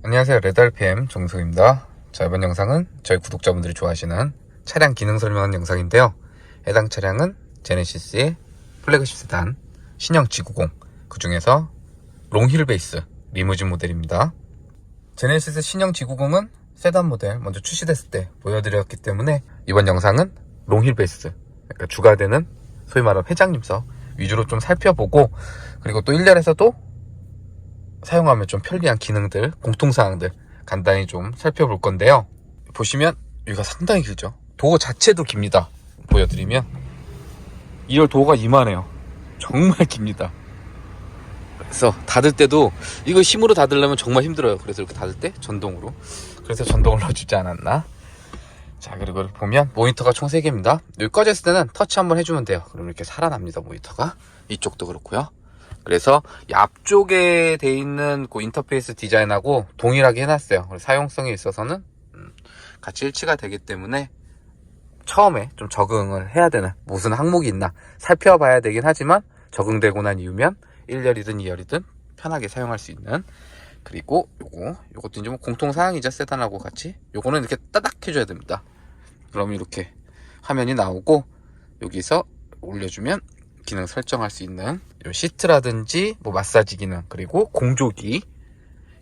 안녕하세요, 레드RPM 정석입니다. 자, 이번 영상은 저희 구독자분들이 좋아하시는 차량 기능 설명하는 영상인데요. 해당 차량은 제네시스의 플래그십 세단 신형 G90, 그 중에서 롱힐 베이스 리무진 모델입니다. 제네시스 신형 G90은 세단 모델 먼저 출시됐을 때 보여드렸기 때문에 이번 영상은 롱힐 베이스, 그러니까 주가되는 소위 말하는 회장님석 위주로 좀 살펴보고, 그리고 또 1년에서도 사용하면 좀 편리한 기능들, 공통사항들 간단히 좀 살펴볼 건데요. 보시면 여기가 상당히 길죠. 도어 자체도 깁니다. 보여드리면 2열 도어가 이만해요. 정말 깁니다. 그래서 닫을 때도 이거 힘으로 닫으려면 정말 힘들어요. 그래서 이렇게 닫을 때 전동으로, 그래서 전동을 넣어주지 않았나. 자, 그리고 보면 모니터가 총 3개입니다 여기 꺼졌을 때는 터치 한번 해주면 돼요. 그럼 이렇게 살아납니다, 모니터가. 이쪽도 그렇고요. 그래서 이 앞쪽에 돼 있는 그 인터페이스 디자인하고 동일하게 해놨어요. 그래서 사용성에 있어서는 같이 일치가 되기 때문에 처음에 좀 적응을 해야 되는, 무슨 항목이 있나 살펴봐야 되긴 하지만 적응되고 난 이후면 1열이든 2열이든 편하게 사용할 수 있는. 그리고 요것도 이제 뭐 공통사항이죠. 세단하고 같이 요거는 이렇게 따닥 해줘야 됩니다. 그럼 이렇게 화면이 나오고, 여기서 올려주면 기능 설정할 수 있는 요 시트라든지 뭐 마사지 기능, 그리고 공조기,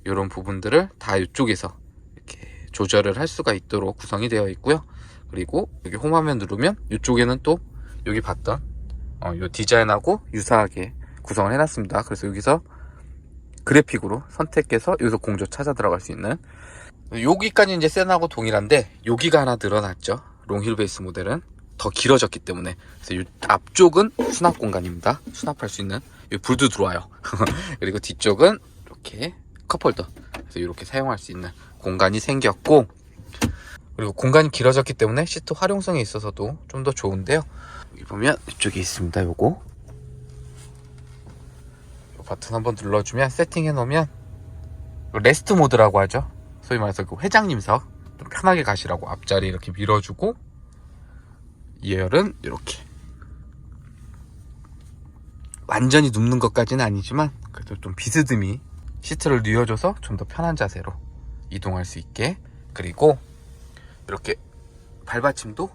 이런 부분들을 다 이쪽에서 이렇게 조절을 할 수가 있도록 구성이 되어 있고요. 그리고 여기 홈화면 누르면 이쪽에는 또 여기 봤던 요 디자인하고 유사하게 구성을 해놨습니다. 그래서 여기서 그래픽으로 선택해서 여기서 공조 찾아 들어갈 수 있는, 여기까지 이제 세단하고 동일한데 여기가 하나 늘어났죠. 롱힐 베이스 모델은 더 길어졌기 때문에. 그래서 이 앞쪽은 수납 공간입니다. 수납할 수 있는, 여기 불도 들어와요. 그리고 뒤쪽은 이렇게 컵홀더, 그래서 이렇게 사용할 수 있는 공간이 생겼고, 그리고 공간이 길어졌기 때문에 시트 활용성에 있어서도 좀 더 좋은데요. 여기 보면 이쪽에 있습니다. 요거 버튼 한번 눌러주면 세팅해 놓으면 레스트 모드라고 하죠. 소위 말해서 그 회장님석 좀 편하게 가시라고 앞자리 이렇게 밀어주고, 2열은 이렇게 완전히 눕는 것까지는 아니지만 그래도 좀 비스듬히 시트를 뉘어줘서 좀 더 편한 자세로 이동할 수 있게. 그리고 이렇게 발받침도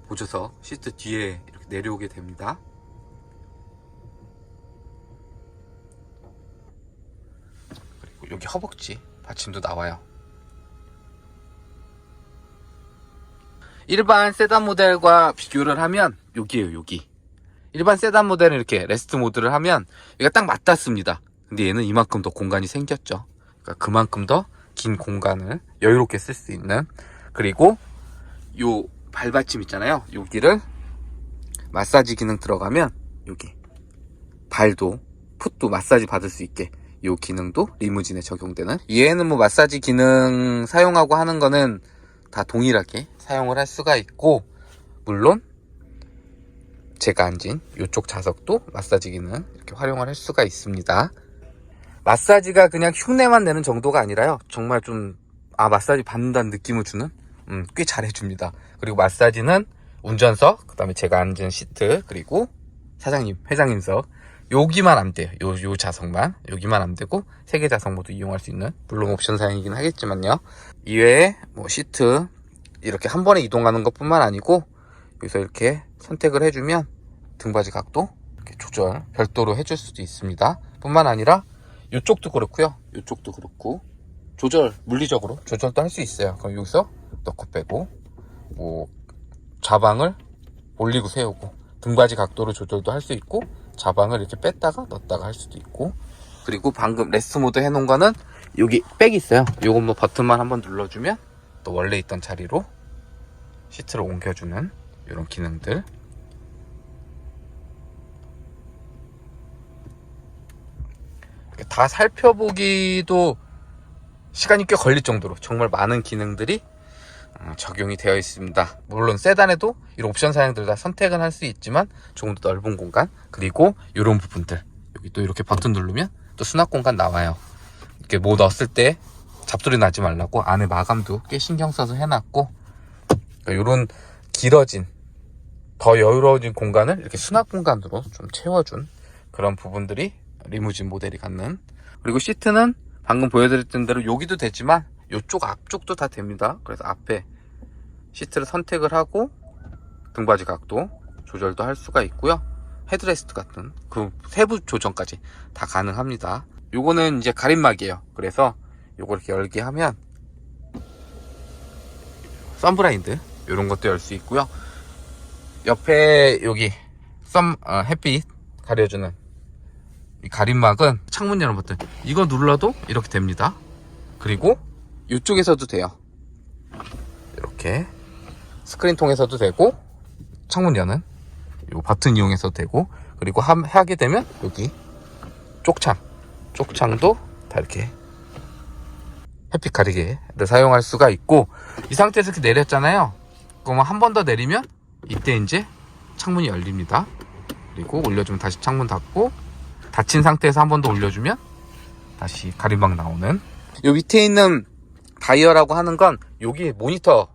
보조석 시트 뒤에 이렇게 내려오게 됩니다. 그리고 여기 허벅지 받침도 나와요. 일반 세단 모델과 비교를 하면 여기에요, 여기. 일반 세단 모델은 이렇게 레스트 모드를 하면 여기가 딱 맞닿습니다. 근데 얘는 이만큼 더 공간이 생겼죠. 그러니까 그만큼 더 긴 공간을 여유롭게 쓸 수 있는. 그리고 요 발받침 있잖아요. 여기를 마사지 기능 들어가면 여기 발도 풋도 마사지 받을 수 있게 요 기능도 리무진에 적용되는. 얘는 뭐 마사지 기능 사용하고 하는 거는 다 동일하게 사용을 할 수가 있고, 물론 제가 앉은 이쪽 좌석도 마사지 기능 이렇게 활용을 할 수가 있습니다. 마사지가 그냥 흉내만 내는 정도가 아니라요, 정말 좀 마사지 받는다는 느낌을 주는, 꽤 잘해줍니다. 그리고 마사지는 운전석, 그 다음에 제가 앉은 시트, 그리고 사장님, 회장님석, 여기만 안 돼요. 요 좌석만, 여기만 안 되고 3개 좌석 모두 이용할 수 있는, 물론 옵션 사양이긴 하겠지만요. 이외에 뭐 시트 이렇게 한 번에 이동하는 것 뿐만 아니고, 여기서 이렇게 선택을 해주면 등받이 각도 이렇게 조절 별도로 해줄 수도 있습니다. 뿐만 아니라 이쪽도 그렇고요, 이쪽도 그렇고 조절, 물리적으로 조절도 할 수 있어요. 그럼 여기서 넣고 빼고, 뭐 좌방을 올리고 세우고, 등받이 각도로 조절도 할 수 있고, 좌방을 이렇게 뺐다가 넣었다가 할 수도 있고. 그리고 방금 레스트 모드 해놓은 거는 여기 백이 있어요. 요건 뭐 버튼만 한번 눌러주면 또 원래 있던 자리로 시트를 옮겨주는 이런 기능들. 다 살펴보기도 시간이 꽤 걸릴 정도로 정말 많은 기능들이 적용이 되어 있습니다. 물론 세단에도 이런 옵션 사양들 다 선택은 할 수 있지만 조금 더 넓은 공간, 그리고 이런 부분들, 여기 또 이렇게 버튼 누르면 또 수납 공간 나와요. 이렇게 뭐 넣었을 때 잡소리 나지 말라고 안에 마감도 꽤 신경 써서 해놨고, 그러니까 이런 길어진 더 여유로워진 공간을 이렇게 수납 공간으로 좀 채워준 그런 부분들이 리무진 모델이 갖는. 그리고 시트는 방금 보여드렸던 대로 여기도 되지만 이쪽 앞쪽도 다 됩니다. 그래서 앞에 시트를 선택을 하고 등받이 각도 조절도 할 수가 있고요. 헤드레스트 같은 그 세부 조정까지 다 가능합니다. 요거는 이제 가림막이에요. 그래서 요거 이렇게 열게 하면 선블라인드 요런 것도 열 수 있고요. 옆에 여기 햇빛 가려주는 이 가림막은 창문 여는 버튼, 이거 눌러도 이렇게 됩니다. 그리고 이쪽에서도 돼요. 이렇게 스크린 통해서도 되고, 창문 여는 이 버튼 이용해서도 되고, 그리고 하게 되면 여기 쪽창도 다 이렇게 햇빛 가리개를 사용할 수가 있고, 이 상태에서 이렇게 내렸잖아요. 그러면 한 번 더 내리면 이때 이제 창문이 열립니다. 그리고 올려주면 다시 창문 닫고, 닫힌 상태에서 한 번 더 올려주면 다시 가림막 나오는. 요 밑에 있는 다이얼이라고 하는 건 여기 모니터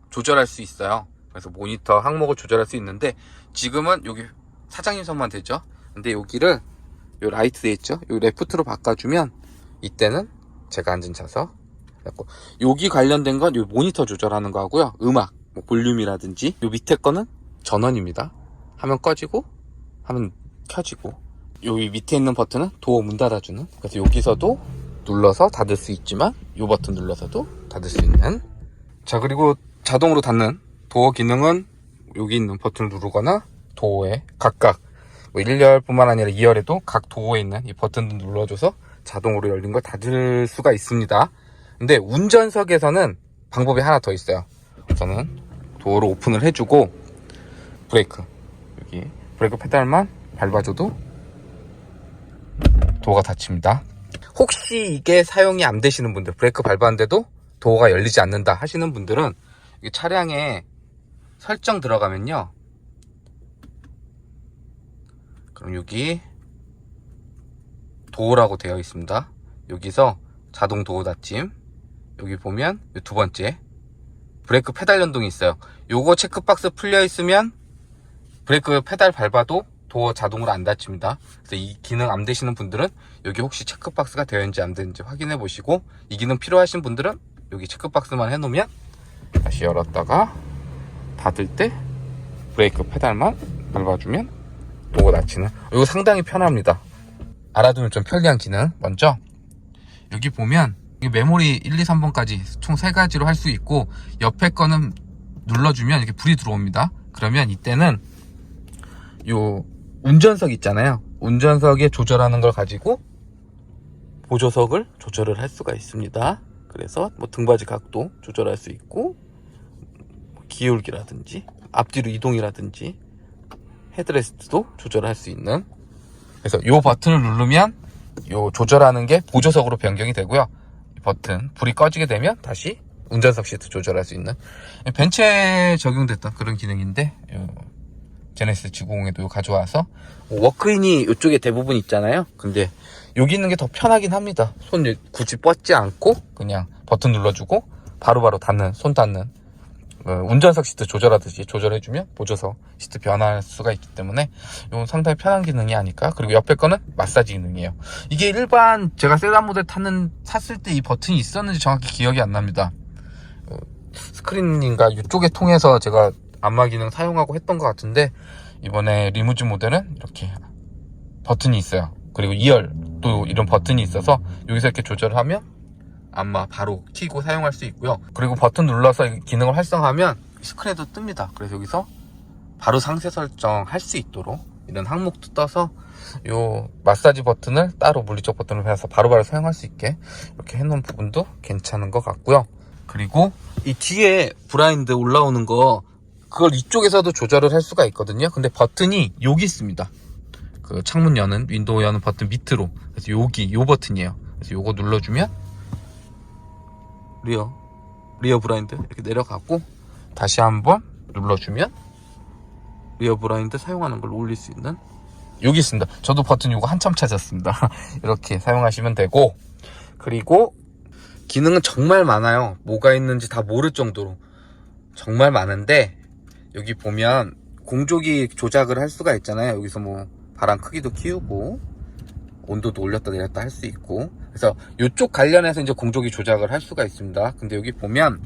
조절할 수 있어요. 그래서 모니터 항목을 조절할 수 있는데, 지금은 여기 사장님 손만 되죠. 근데 여기를 요 라이트 돼 있죠. 요 레프트로 바꿔주면 이때는 제가 앉은 차서 여기 관련된 건 요 모니터 조절하는 거 하고요. 음악, 뭐 볼륨이라든지, 요 밑에 거는 전원입니다. 하면 꺼지고 하면 켜지고, 여기 밑에 있는 버튼은 도어 문 닫아주는. 그래서 여기서도 눌러서 닫을 수 있지만 요 버튼 눌러서도 닫을 수 있는. 자, 그리고 자동으로 닫는 도어 기능은 여기 있는 버튼을 누르거나 도어에 각각 뭐 1열뿐만 아니라 2열에도 각 도어에 있는 이 버튼도 눌러줘서 자동으로 열린 걸 닫을 수가 있습니다. 근데 운전석에서는 방법이 하나 더 있어요. 우선은 도어를 오픈을 해주고, 브레이크, 여기 브레이크 페달만 밟아줘도 도어가 닫힙니다. 혹시 이게 사용이 안 되시는 분들, 브레이크 밟았는데도 도어가 열리지 않는다 하시는 분들은 이 차량에 설정 들어가면요, 그럼 여기 도어라고 되어 있습니다. 여기서 자동 도어 닫힘, 여기 보면 두 번째 브레이크 페달 연동이 있어요. 요거 체크박스 풀려 있으면 브레이크 페달 밟아도 도어 자동으로 안 닫힙니다. 그래서 이 기능 안 되시는 분들은 여기 혹시 체크박스가 되어 있는지 안 되는지 확인해 보시고, 이 기능 필요하신 분들은 여기 체크박스만 해놓으면 다시 열었다가 닫을 때 브레이크 페달만 밟아주면 도어 닫히는. 이거 상당히 편합니다. 알아두면 좀 편리한 기능. 먼저 여기 보면 메모리 1, 2, 3번까지 총 3가지로 할 수 있고, 옆에 거는 눌러주면 이렇게 불이 들어옵니다. 그러면 이때는 요 운전석 있잖아요. 운전석에 조절하는 걸 가지고 보조석을 조절을 할 수가 있습니다. 그래서 뭐 등받이 각도 조절할 수 있고, 기울기라든지 앞뒤로 이동이라든지 헤드레스트도 조절할 수 있는. 그래서 요 버튼을 누르면 요 조절하는 게 보조석으로 변경이 되고요. 이 버튼 불이 꺼지게 되면 다시 운전석 시트 조절할 수 있는, 벤츠에 적용됐던 그런 기능인데, 제네시스 G90에도 가져와서 워크인이 이쪽에 대부분 있잖아요. 근데 여기 있는 게 더 편하긴 합니다. 손 굳이 뻗지 않고 그냥 버튼 눌러주고 바로바로 닫는, 손 닫는, 운전석 시트 조절하듯이 조절해주면 보조석 시트 변할 수가 있기 때문에 이건 상당히 편한 기능이 아닐까. 그리고 옆에 거는 마사지 기능이에요. 이게 일반 제가 세단 모델 탔을 때 이 버튼이 있었는지 정확히 기억이 안 납니다. 스크린인가 이쪽에 통해서 제가 안마 기능 사용하고 했던 것 같은데, 이번에 리무진 모델은 이렇게 버튼이 있어요. 그리고 2열 또 이런 버튼이 있어서 여기서 이렇게 조절을 하면 안마 바로 켜고 사용할 수 있고요. 그리고 버튼 눌러서 기능을 활성화하면 스크린에도 뜹니다. 그래서 여기서 바로 상세 설정 할 수 있도록 이런 항목도 떠서 요 마사지 버튼을 따로 물리적 버튼을 해서 바로바로 사용할 수 있게 이렇게 해놓은 부분도 괜찮은 것 같고요. 그리고 이 뒤에 블라인드 올라오는 거, 그걸 이쪽에서도 조절을 할 수가 있거든요. 근데 버튼이 여기 있습니다. 그 창문 여는, 윈도우 여는 버튼 밑으로. 그래서 여기 요 버튼이에요. 그래서 요거 눌러주면 리어 블라인드 이렇게 내려가고, 다시 한번 눌러주면 리어 블라인드 사용하는 걸 올릴 수 있는, 여기 있습니다. 저도 버튼 요거 한참 찾았습니다. 이렇게 사용하시면 되고, 그리고 기능은 정말 많아요. 뭐가 있는지 다 모를 정도로 정말 많은데, 여기 보면 공조기 조작을 할 수가 있잖아요. 여기서 뭐 바람 크기도 키우고, 온도도 올렸다 내렸다 할 수 있고, 그래서 이쪽 관련해서 이제 공조기 조작을 할 수가 있습니다. 근데 여기 보면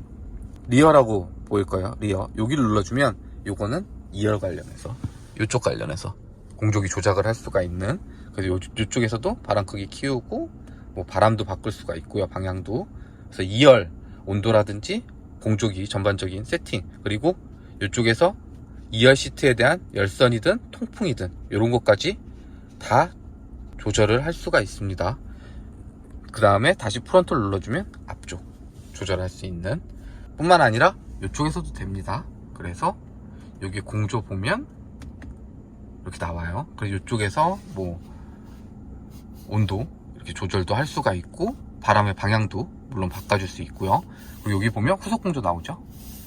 리어라고 보일 거예요. 리어. 여기를 눌러주면 요거는 2열 관련해서, 이쪽 관련해서 공조기 조작을 할 수가 있는, 그래서 이쪽에서도 바람 크기 키우고 뭐 바람도 바꿀 수가 있고요. 방향도. 그래서 2열 온도라든지 공조기 전반적인 세팅, 그리고 이쪽에서 2열 시트에 대한 열선이든 통풍이든 이런 것까지 다 조절을 할 수가 있습니다. 그 다음에 다시 프론트를 눌러주면 앞쪽 조절할 수 있는, 뿐만 아니라 이쪽에서도 됩니다. 그래서 여기 공조 보면 이렇게 나와요. 그래서 이쪽에서 뭐 온도 이렇게 조절도 할 수가 있고, 바람의 방향도 물론 바꿔줄 수 있고요. 그리고 여기 보면 후속 공조 나오죠.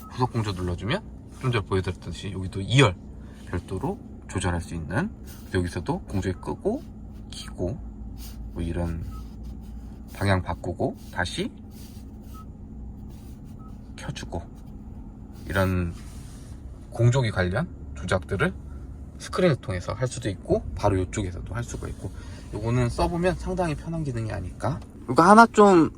후속 공조 눌러주면 좀 전에 보여드렸듯이 여기도 2열 별도로 조절할 수 있는, 여기서도 공조기 끄고 키고 뭐 이런 방향 바꾸고 다시 켜주고, 이런 공조기 관련 조작들을 스크린을 통해서 할 수도 있고 바로 이쪽에서도 할 수가 있고, 요거는 써보면 상당히 편한 기능이 아닐까. 이거 하나 좀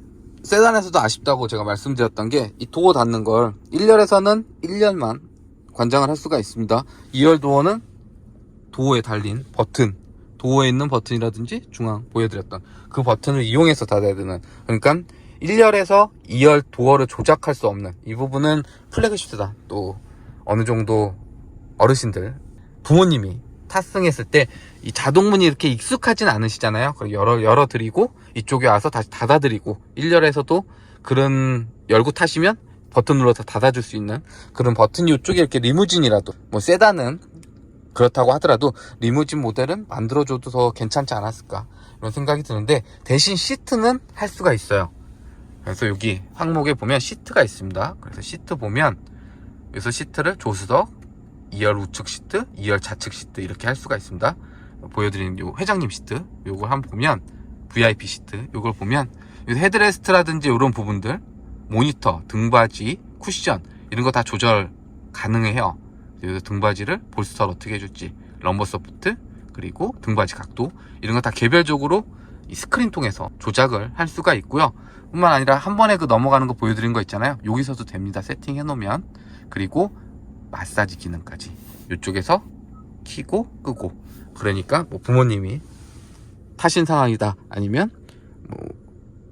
세단에서도 아쉽다고 제가 말씀드렸던 게, 이 도어 닫는 걸 1열에서는 1열만 관장을 할 수가 있습니다. 2열 도어는 도어에 달린 버튼, 도어에 있는 버튼이라든지 중앙 보여드렸던 그 버튼을 이용해서 닫아야 되는, 그러니까 1열에서 2열 도어를 조작할 수 없는 이 부분은 플래그십세단, 또 어느 정도 어르신들, 부모님이 탑승했을 때 이 자동문이 이렇게 익숙하진 않으시잖아요. 그리고 열어드리고 이쪽에 와서 다시 닫아드리고, 1열에서도 그런 열고 타시면 버튼 눌러서 닫아줄 수 있는 그런 버튼이 이쪽에 이렇게 리무진이라도, 뭐 세단은 그렇다고 하더라도 리무진 모델은 만들어줘도 더 괜찮지 않았을까 이런 생각이 드는데, 대신 시트는 할 수가 있어요. 그래서 여기 항목에 보면 시트가 있습니다. 그래서 시트 보면 여기서 시트를 조수석, 2열 우측 시트, 2열 좌측 시트 이렇게 할 수가 있습니다. 보여드리는 요 회장님 시트, 요걸 한번 보면 VIP 시트, 요걸 보면 헤드레스트라든지 이런 부분들, 모니터, 등받이, 쿠션 이런 거 다 조절 가능해요. 여기서 등받이를 볼스터를 어떻게 해줄지, 럼버 서포트, 그리고 등받이 각도 이런 거 다 개별적으로 이 스크린 통해서 조작을 할 수가 있고요. 뿐만 아니라 한 번에 그 넘어가는 거 보여드린 거 있잖아요. 여기서도 됩니다. 세팅해 놓으면. 그리고 마사지 기능까지 이쪽에서 키고 끄고, 그러니까 뭐 부모님이 타신 상황이다, 아니면 뭐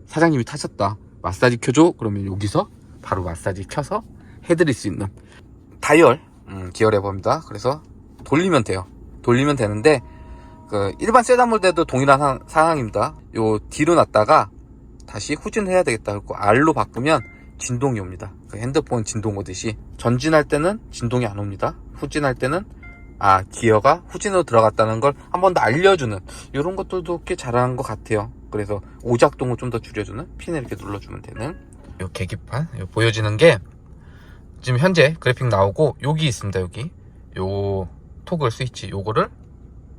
사장님이 타셨다, 마사지 켜줘 그러면 여기서 바로 마사지 켜서 해드릴 수 있는 다이얼 기어 레버입니다. 그래서 돌리면 돼요. 돌리면 되는데 그 일반 세단 몰드도 동일한 상황입니다. 요 뒤로 놨다가 다시 후진을 해야 되겠다 그리고 R로 바꾸면 진동이 옵니다. 그 핸드폰 진동 오듯이 전진할 때는 진동이 안 옵니다. 후진할 때는 기어가 후진으로 들어갔다는 걸 한 번 더 알려주는, 이런 것들도 꽤 잘하는 것 같아요. 그래서 오작동을 좀 더 줄여주는, 핀을 이렇게 눌러주면 되는 요 계기판, 요 보여지는 게 지금 현재 그래픽 나오고, 여기 있습니다. 여기 요 토글 스위치, 요거를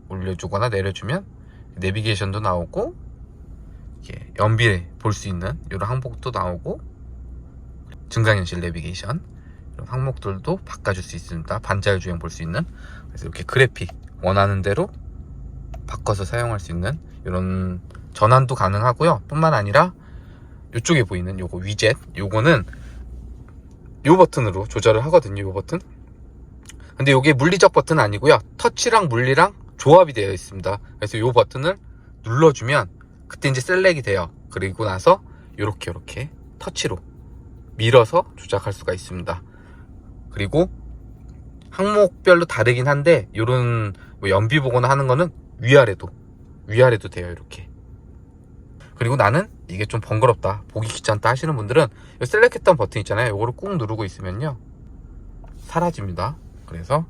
올려주거나 내려주면 내비게이션도 나오고, 이렇게 연비 볼 수 있는 이런 항목도 나오고, 증강현실 내비게이션 이런 항목들도 바꿔줄 수 있습니다. 반자율 주행 볼 수 있는. 그래서 이렇게 그래픽 원하는 대로 바꿔서 사용할 수 있는 이런 전환도 가능하고요. 뿐만 아니라 이쪽에 보이는 요거 위젯, 요거는 요 버튼으로 조절을 하거든요. 요 버튼. 근데 요게 물리적 버튼 아니고요, 터치랑 물리랑 조합이 되어 있습니다. 그래서 요 버튼을 눌러주면 그때 이제 셀렉이 돼요. 그리고 나서 요렇게 터치로 밀어서 조작할 수가 있습니다. 그리고 항목별로 다르긴 한데, 요런 뭐 연비 보거나 하는 거는 위아래도 돼요. 이렇게. 그리고 나는 이게 좀 번거롭다, 보기 귀찮다 하시는 분들은 이 셀렉했던 버튼 있잖아요. 요거를 꾹 누르고 있으면요 사라집니다. 그래서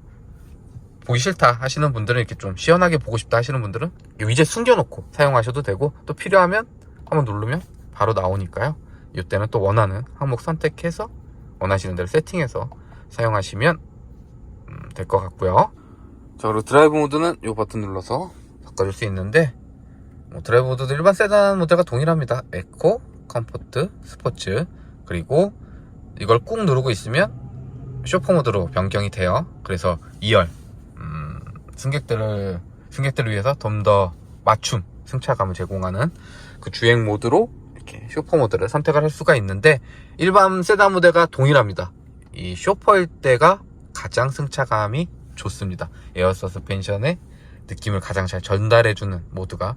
보기 싫다 하시는 분들은, 이렇게 좀 시원하게 보고 싶다 하시는 분들은 이 위젯 숨겨놓고 사용하셔도 되고, 또 필요하면 한번 누르면 바로 나오니까요. 이때는 또 원하는 항목 선택해서 원하시는 대로 세팅해서 사용하시면 될 것 같고요. 자, 그리고 드라이브 모드는 이 버튼 눌러서 바꿔줄 수 있는데, 뭐 드라이브 모드도 일반 세단 모델과 동일합니다. 에코, 컴포트, 스포츠, 그리고 이걸 꾹 누르고 있으면 쇼퍼 모드로 변경이 돼요. 그래서 2열 승객들을 위해서 좀 더 맞춤 승차감을 제공하는 그 주행 모드로 이렇게 쇼퍼 모드를 선택을 할 수가 있는데, 일반 세단 모델과 동일합니다. 이 쇼퍼일 때가 가장 승차감이 좋습니다. 에어 서스펜션의 느낌을 가장 잘 전달해주는 모드가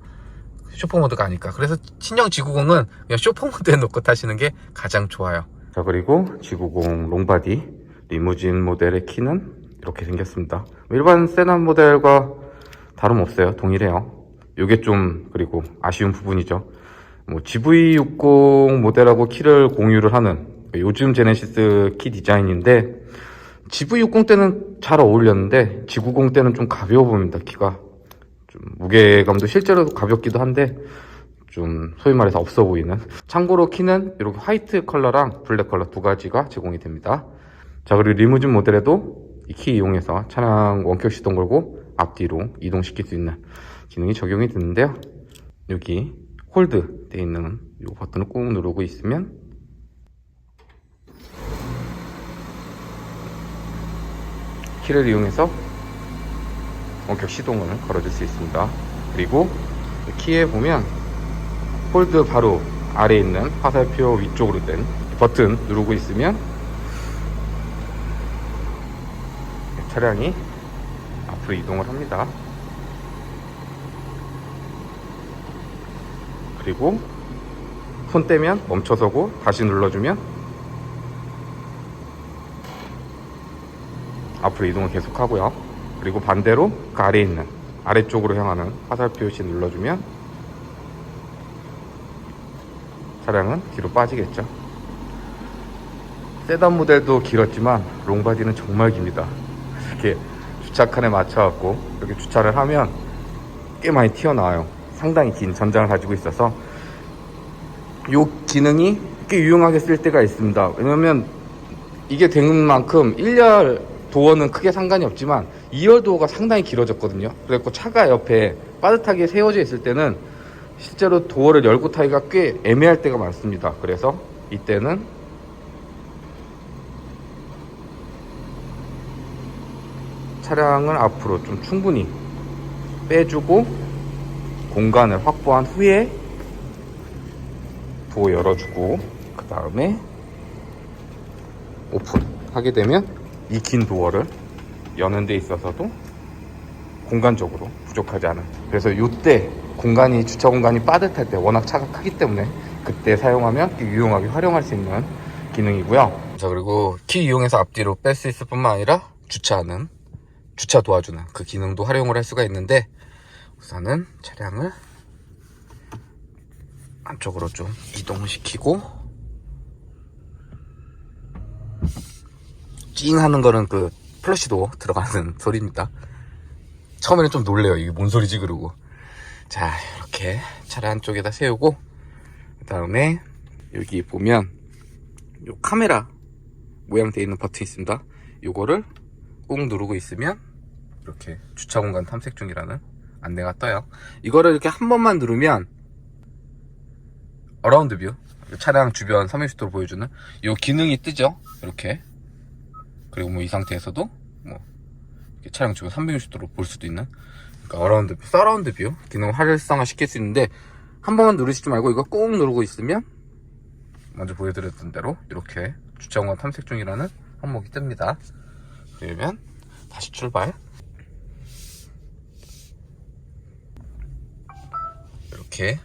쇼퍼 모드가 아닐까. 그래서 신형 G90은 그냥 쇼퍼 모드에 놓고 타시는 게 가장 좋아요. 자, 그리고 G90 롱바디 리무진 모델의 키는 이렇게 생겼습니다. 일반 세단 모델과 다름없어요. 동일해요. 요게 좀 그리고 아쉬운 부분이죠. 뭐 GV60 모델하고 키를 공유를 하는 요즘 제네시스 키 디자인인데, GV60 때는 잘 어울렸는데 G90 때는 좀 가벼워 보입니다. 키가 좀 무게감도 실제로 가볍기도 한데 좀 소위 말해서 없어 보이는. 참고로 키는 이렇게 화이트 컬러랑 블랙 컬러 두 가지가 제공이 됩니다. 자, 그리고 리무진 모델에도 이 키 이용해서 차량 원격 시동 걸고 앞뒤로 이동시킬 수 있는 기능이 적용이 되는데요. 여기 홀드 되어 있는 이 버튼을 꾹 누르고 있으면 키를 이용해서 원격 시동을 걸어줄 수 있습니다. 그리고 키에 보면 홀드 바로 아래에 있는 화살표 위쪽으로 된 버튼 누르고 있으면 차량이 앞으로 이동을 합니다. 그리고 손 떼면 멈춰서고 다시 눌러주면 앞으로 이동을 계속하고요. 그리고 반대로 그 아래에 있는 아래쪽으로 향하는 화살표 표시 눌러주면 차량은 뒤로 빠지겠죠. 세단 모델도 길었지만 롱바디는 정말 깁니다. 이렇게 주차칸에 맞춰갖고 이렇게 주차를 하면 꽤 많이 튀어나와요. 상당히 긴 전장을 가지고 있어서 이 기능이 꽤 유용하게 쓸 때가 있습니다. 왜냐면 이게 된 만큼 1열 도어는 크게 상관이 없지만 2열 도어가 상당히 길어졌거든요. 그래서 차가 옆에 빠듯하게 세워져 있을 때는 실제로 도어를 열고 타기가 꽤 애매할 때가 많습니다. 그래서 이때는 차량을 앞으로 좀 충분히 빼주고 공간을 확보한 후에 도어 열어주고 그 다음에 오픈하게 되면 이 긴 도어를 여는 데 있어서도 공간적으로 부족하지 않은, 그래서 이때 공간이 주차 공간이 빠듯할 때 워낙 차가 크기 때문에 그때 사용하면 유용하게 활용할 수 있는 기능이고요. 자, 그리고 키 이용해서 앞뒤로 뺄 수 있을 뿐만 아니라 주차 도와주는 그 기능도 활용을 할 수가 있는데, 우선은 차량을 안쪽으로 좀 이동시키고, 찡 하는 거는 그 플러시도 들어가는 소리입니다. 처음에는 좀 놀래요. 이게 뭔 소리지 그러고. 자, 이렇게 차량 안쪽에다 세우고, 그 다음에 여기 보면 요 카메라 모양 되어 있는 버튼이 있습니다. 요거를 꾹 누르고 있으면 이렇게 주차 공간 탐색 중이라는 안내가 떠요. 이거를 이렇게 한 번만 누르면 어라운드 뷰, 차량 주변 360도를 보여주는 요 기능이 뜨죠. 이렇게. 그리고 뭐 이 상태에서도 뭐 차량 주변 360도로 볼 수도 있는, 그러니까 어라운드 뷰, 서라운드 뷰 기능을 활성화 시킬 수 있는데, 한 번만 누르시지 말고 이거 꾹 누르고 있으면 먼저 보여드렸던 대로 이렇게 주차 공간 탐색 중이라는 항목이 뜹니다. 그러면 다시 출발. 이렇게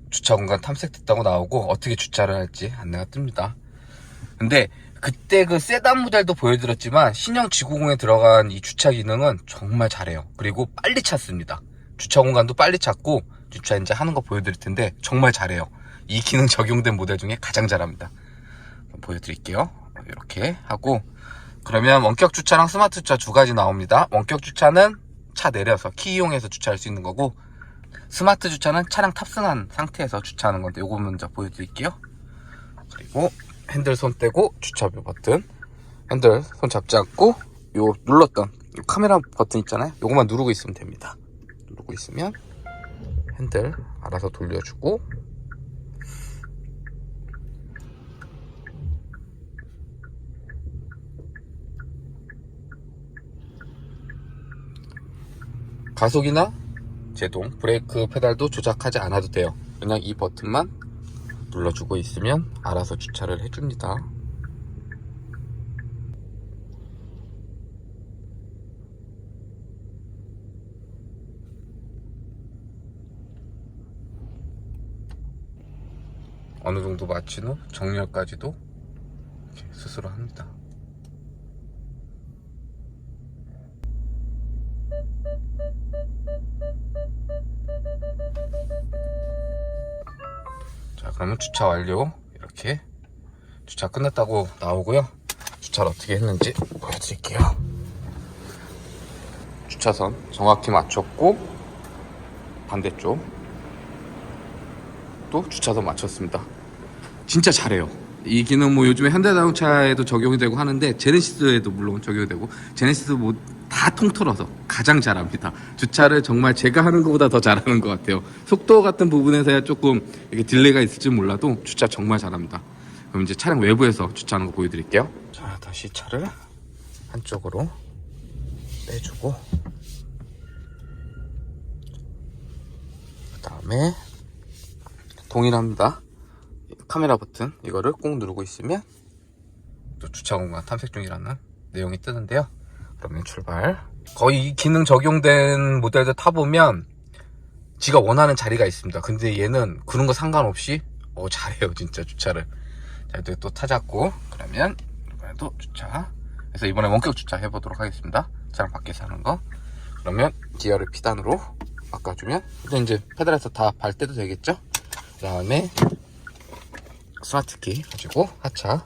주차 공간 탐색됐다고 나오고 어떻게 주차를 할지 안내가 뜹니다. 근데 그때 그 세단 모델도 보여드렸지만 신형 G90에 들어간 이 주차 기능은 정말 잘해요. 그리고 빨리 찾습니다. 주차 공간도 빨리 찾고, 주차 이제 하는 거 보여드릴 텐데 정말 잘해요. 이 기능 적용된 모델 중에 가장 잘합니다. 보여드릴게요. 이렇게 하고, 그러면 원격 주차랑 스마트 주차 두 가지 나옵니다. 원격 주차는 차 내려서 키 이용해서 주차할 수 있는 거고, 스마트 주차는 차량 탑승한 상태에서 주차하는 건데, 요거 먼저 보여드릴게요. 그리고 핸들 손 떼고 주차표 버튼, 핸들 손 잡지 않고 요 눌렀던 요 카메라 버튼 있잖아요. 요거만 누르고 있으면 됩니다. 누르고 있으면 핸들 알아서 돌려주고, 가속이나 제동 브레이크 페달도 조작하지 않아도 돼요. 그냥 이 버튼만 눌러주고 있으면 알아서 주차를 해줍니다. 어느 정도 마친 후 정렬까지도 스스로 합니다. 자, 그러면 주차 완료. 이렇게 주차 끝났다고 나오고요. 주차를 어떻게 했는지 보여드릴게요. 주차선 정확히 맞췄고, 반대쪽 또 주차선 맞췄습니다. 진짜 잘해요. 이 기능 뭐 요즘에 현대자동차에도 적용이 되고 하는데, 제네시스에도 물론 적용이 되고, 제네시스 뭐 다 통틀어서 가장 잘합니다. 주차를 정말 제가 하는 것보다 더 잘하는 것 같아요. 속도 같은 부분에서야 조금 이렇게 딜레이가 있을지 몰라도 주차 정말 잘합니다. 그럼 이제 차량 외부에서 주차하는 거 보여드릴게요. 자, 다시 차를 한쪽으로 빼주고, 그 다음에 동일합니다. 카메라 버튼 이거를 꼭 누르고 있으면 또 주차 공간 탐색 중이라는 내용이 뜨는데요. 그러면 출발. 거의 이 기능 적용된 모델들 타보면 지가 원하는 자리가 있습니다. 근데 얘는 그런 거 상관없이 잘해요, 진짜 주차를. 자, 이제 또 타잡고, 그러면 이번에도 주차. 그래서 이번에 원격 주차 해보도록 하겠습니다. 차량 밖에서 하는 거. 그러면 기어를 P단으로 바꿔주면 이제 페달에서 다 발 때도 되겠죠. 그 다음에 스마트키 가지고 하차.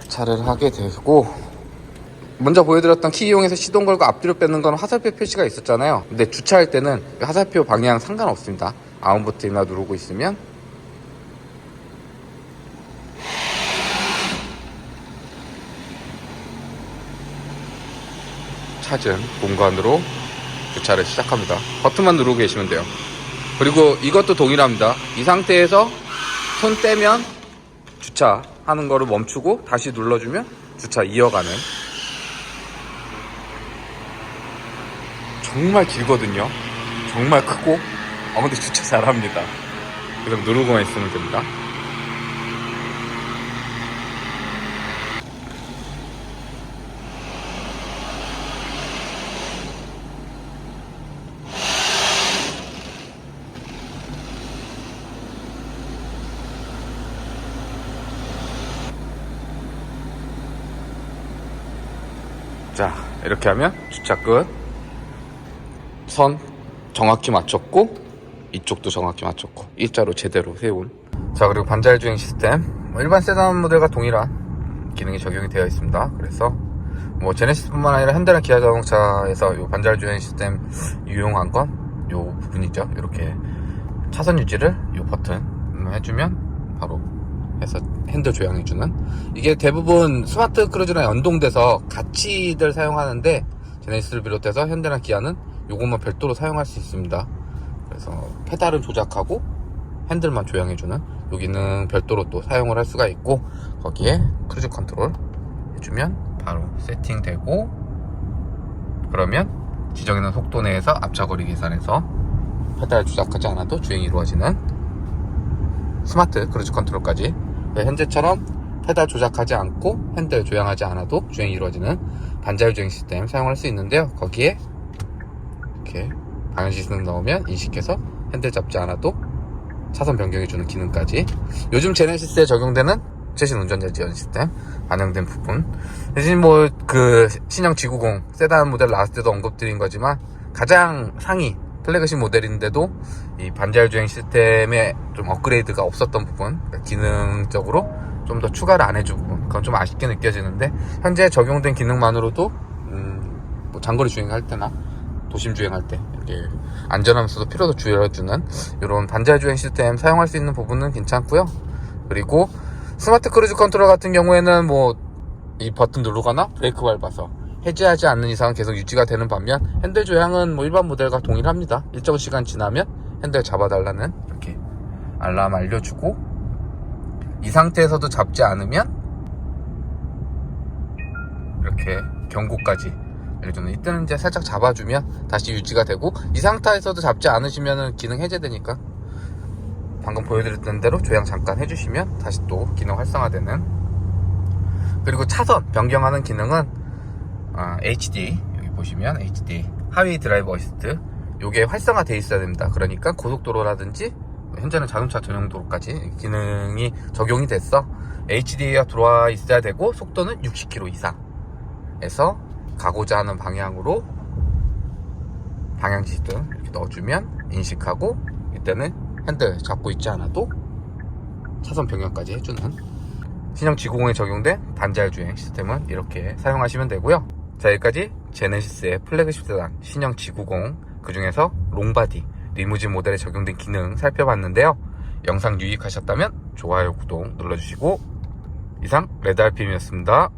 차를 하게 되고, 먼저 보여드렸던 키 이용해서 시동 걸고 앞뒤로 빼는 건 화살표 표시가 있었잖아요. 근데 주차할 때는 화살표 방향 상관없습니다. 아웃 버튼이나 누르고 있으면 찾은 공간으로 주차를 시작합니다. 버튼만 누르고 계시면 돼요. 그리고 이것도 동일합니다. 이 상태에서 손 떼면 주차하는 거를 멈추고 다시 눌러주면 주차 이어가는. 정말 길거든요. 정말 크고. 근데 주차 잘합니다. 그래서 누르고만 있으면 됩니다. 자, 이렇게 하면 주차 끝. 선 정확히 맞췄고, 이쪽도 정확히 맞췄고, 일자로 제대로 세운. 자, 그리고 반자율 주행 시스템, 일반 세단 모델과 동일한 기능이 적용이 되어 있습니다. 그래서 뭐 제네시스뿐만 아니라 현대나 기아 자동차에서 요 반자율 주행 시스템 유용한 건 요 부분이죠. 이렇게 차선 유지를 요 버튼 해주면 바로 해서 핸들 조향해주는. 이게 대부분 스마트 크루즈랑 연동돼서 같이들 사용하는데, 제네시스를 비롯해서 현대나 기아는 요것만 별도로 사용할 수 있습니다. 그래서 페달은 조작하고 핸들만 조향해주는 여기는 별도로 또 사용을 할 수가 있고, 거기에 크루즈 컨트롤 해주면 바로 세팅되고, 그러면 지정해놓은 속도 내에서 앞차거리 계산해서 페달 조작하지 않아도 주행이 이루어지는 스마트 크루즈 컨트롤까지. 현재처럼 페달 조작하지 않고 핸들 조향하지 않아도 주행이 이루어지는 반자율 주행 시스템 사용할 수 있는데요. 거기에 이렇게 방향 시스템 넣으면 인식해서 핸들 잡지 않아도 차선 변경해주는 기능까지. 요즘 제네시스에 적용되는 최신 운전자 지원 시스템 반영된 부분. 대신 뭐 그 신형 G90 세단 모델 나왔을 때도 언급드린 거지만, 가장 상위 플래그십 모델인데도 이 반자율 주행 시스템에 좀 업그레이드가 없었던 부분, 그러니까 기능적으로 좀 더 추가를 안 해준 부분, 그건 좀 아쉽게 느껴지는데, 현재 적용된 기능만으로도 뭐 장거리 주행할 때나 도심 주행할 때 이렇게 안전하면서도 피로도 줄여주는 이런 반자율 주행 시스템 사용할 수 있는 부분은 괜찮고요. 그리고 스마트 크루즈 컨트롤 같은 경우에는 뭐 이 버튼 누르거나 브레이크 밟아서 해제하지 않는 이상은 계속 유지가 되는 반면, 핸들 조향은 뭐 일반 모델과 동일합니다. 일정 시간 지나면 핸들 잡아달라는 이렇게 알람 알려주고, 이 상태에서도 잡지 않으면 이렇게 경고까지 알려주는, 이때는 이제 살짝 잡아주면 다시 유지가 되고, 이 상태에서도 잡지 않으시면 기능 해제되니까 방금 보여드렸던 대로 조향 잠깐 해주시면 다시 또 기능 활성화되는. 그리고 차선 변경하는 기능은 HD, 여기 보시면 HD 하위 드라이브 어시스트, 요게 활성화되어 있어야 됩니다. 그러니까 고속도로라든지 현재는 자동차 전용 도로까지 기능이 적용이 됐어. HD가 들어와 있어야 되고, 속도는 60km 이상에서 가고자 하는 방향으로 방향 지시등 이렇게 넣어주면 인식하고, 이때는 핸들 잡고 있지 않아도 차선 변경까지 해주는 신형 G90에 적용된 단자율 주행 시스템은 이렇게 사용하시면 되고요. 자, 여기까지 제네시스의 플래그십 세단 신형 G90, 그 중에서 롱바디 리무진 모델에 적용된 기능 살펴봤는데요. 영상 유익하셨다면 좋아요, 구독 눌러주시고, 이상 레드알핌이었습니다.